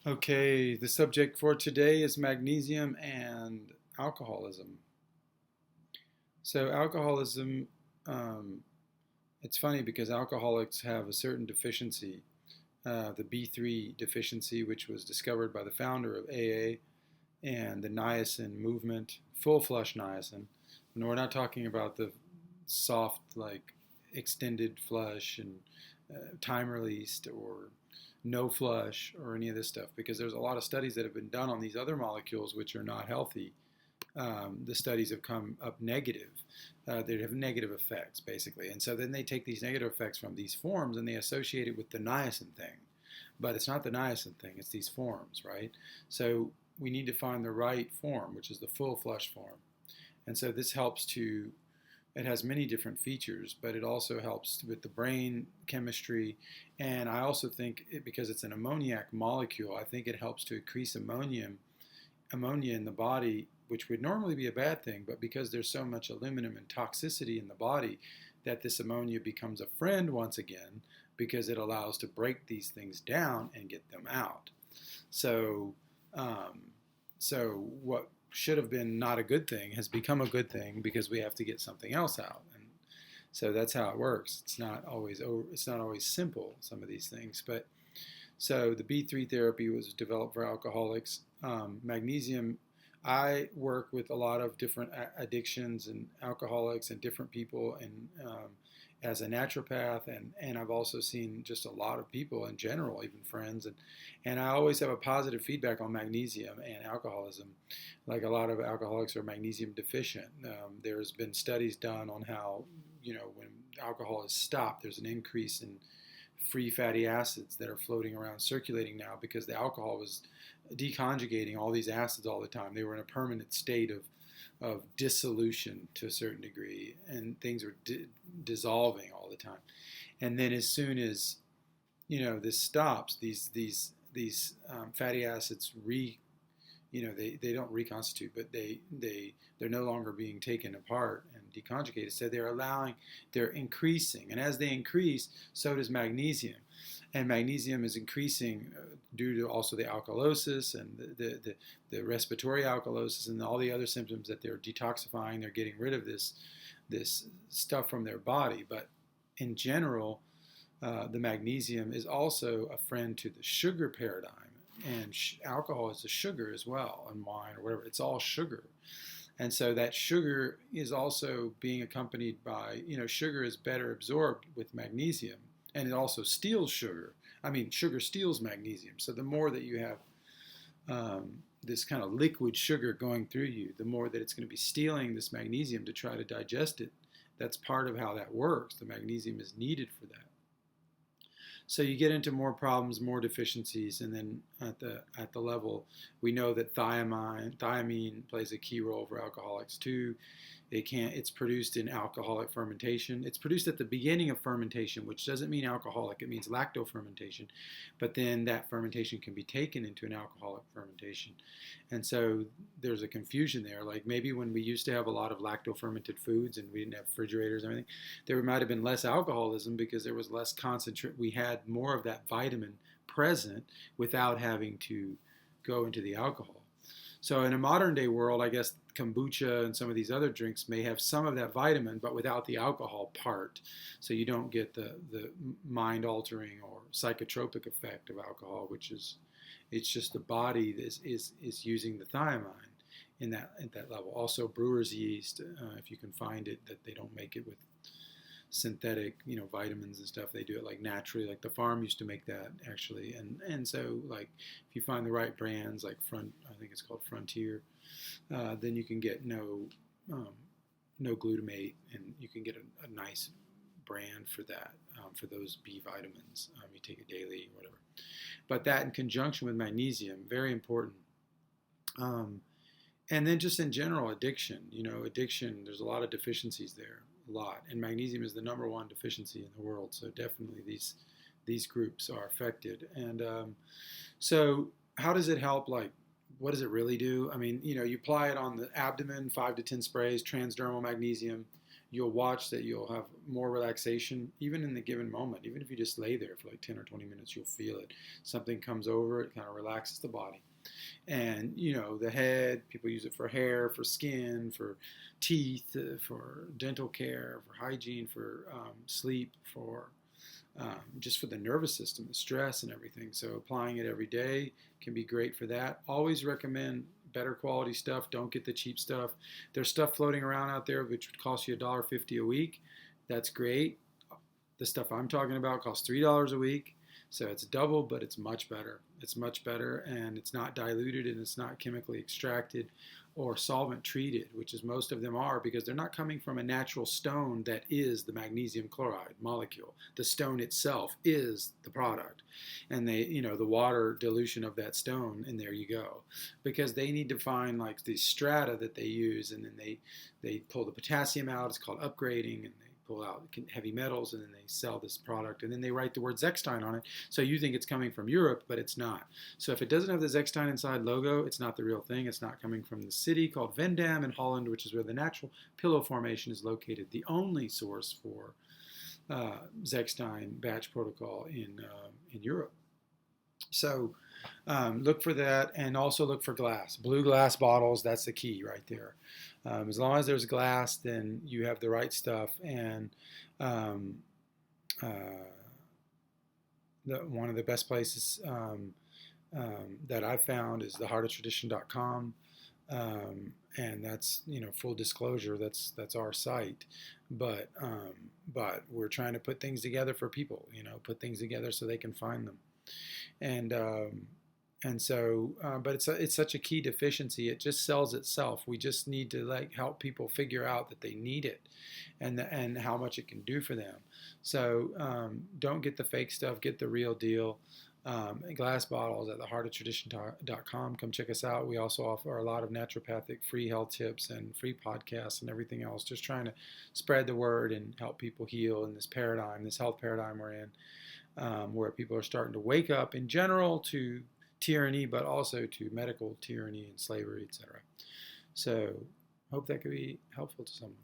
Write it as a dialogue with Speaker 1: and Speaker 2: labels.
Speaker 1: Okay, the subject for today is magnesium and alcoholism. So, alcoholism, um, it's funny because alcoholics have a certain deficiency, the B3 deficiency, which was discovered by the founder of AA and the niacin movement, full flush niacin. And we're not talking about the soft, like extended flush and time released or no flush or any of this stuff because there's a lot of studies that have been done on these other molecules which are not healthy. The studies have come up negative. They have negative effects basically, and so then they take these negative effects from these forms and they associate it with the niacin thing, but it's not the niacin thing, it's these forms, right? So we need to find the right form, which is the full flush form. And so this helps to, it has many different features, but it also helps with the brain chemistry. And I also think because it's an ammoniac molecule, I think it helps to increase ammonia in the body, which would normally be a bad thing, but because there's so much aluminum and toxicity in the body, that this ammonia becomes a friend once again because it allows to break these things down and get them out. So, um, so what should have been not a good thing has become a good thing because we have to get something else out. And so that's how it works. It's not always simple, some of these things. But so the B3 therapy was developed for alcoholics. Magnesium, I work with a lot of different addictions and alcoholics and different people, and as a naturopath, and I've also seen just a lot of people in general, even friends, and I always have a positive feedback on magnesium and alcoholism. Like a lot of alcoholics are magnesium deficient. There's been studies done on how, when alcohol is stopped, there's an increase in free fatty acids that are floating around circulating now because the alcohol was deconjugating all these acids all the time. They were in a permanent state of dissolution to a certain degree, and things were dissolving all the time. And then as soon as this stops, these fatty acids they don't reconstitute, but they're no longer being taken apart and deconjugated. So they're increasing, and as they increase, so does magnesium. And magnesium is increasing due to also the alkalosis and the respiratory alkalosis and all the other symptoms that they're detoxifying. They're getting rid of this stuff from their body. But in general, the magnesium is also a friend to the sugar paradigm. And alcohol is a sugar as well, and wine or whatever. It's all sugar. And so that sugar is also being accompanied by, sugar is better absorbed with magnesium. And it also steals sugar. I mean, sugar steals magnesium. So the more that you have this kind of liquid sugar going through you, the more that it's going to be stealing this magnesium to try to digest it. That's part of how that works. The magnesium is needed for that. So you get into more problems, more deficiencies, and then at the level, we know that thiamine plays a key role for alcoholics too. It's produced in alcoholic fermentation. It's produced at the beginning of fermentation, which doesn't mean alcoholic, it means lactofermentation. But then that fermentation can be taken into an alcoholic fermentation. And so there's a confusion there. Like maybe when we used to have a lot of lacto-fermented foods and we didn't have refrigerators and everything, there might have been less alcoholism because there was less concentrate. We had more of that vitamin present without having to go into the alcohol. So in a modern day world, I guess kombucha and some of these other drinks may have some of that vitamin, but without the alcohol part. So you don't get the mind altering or psychotropic effect of alcohol, which is, it's just the body is using the thiamine at that level. Also brewer's yeast, if you can find it, that they don't make it with synthetic, vitamins and stuff. They do it like naturally, like the farm used to make that actually. And so like if you find the right brands, like I think it's called Frontier, then you can get no glutamate, and you can get a nice brand for that, for those B vitamins. You take it daily or whatever. But that in conjunction with magnesium, very important. And then just in general, addiction, there's a lot of deficiencies there. A lot, and magnesium is the number one deficiency in the world. So definitely these groups are affected. And so how does it help? Like, what does it really do? I mean, you apply it on the abdomen, 5 to 10 sprays, transdermal magnesium. you'll watch that you'll have more relaxation even in the given moment. Even if you just lay there for like 10 or 20 minutes, you'll feel it. Something comes over, it kind of relaxes the body. And the head, people use it for hair, for skin, for teeth, for dental care, for hygiene, for sleep, for just for the nervous system, the stress and everything. So applying it every day can be great for that. Always recommend better quality stuff. Don't get the cheap stuff. There's stuff floating around out there which would cost you $1.50 a week. That's great. The stuff I'm talking about costs $3 a week. So it's double, but it's much better. It's much better, and it's not diluted, and it's not chemically extracted or solvent treated, which is most of them are, because they're not coming from a natural stone that is the magnesium chloride molecule. The stone itself is the product, and the water dilution of that stone, and there you go. Because they need to find like the strata that they use, and then they pull the potassium out. It's called upgrading, and pull out heavy metals, and then they sell this product, and then they write the word Zechstein on it, so you think it's coming from Europe, but it's not. So if it doesn't have the Zechstein Inside logo, it's not the real thing. It's not coming from the city called Vendam in Holland, which is where the natural pillow formation is located, the only source for Zechstein batch protocol in Europe. So look for that, and also look for glass. Blue glass bottles, that's the key right there. As long as there's glass, then you have the right stuff. And one of the best places that I've found is theheartoftradition.com. And that's, full disclosure, that's our site. But we're trying to put things together for people, put things together so they can find them. And so, but it's such a key deficiency. It just sells itself. We just need to help people figure out that they need it, and how much it can do for them. So don't get the fake stuff. Get the real deal. Glass bottles at theheartoftradition.com. Come check us out. We also offer a lot of naturopathic free health tips and free podcasts and everything else. Just trying to spread the word and help people heal in this paradigm, this health paradigm we're in, where people are starting to wake up in general to tyranny, but also to medical tyranny and slavery, etc. So hope that could be helpful to someone.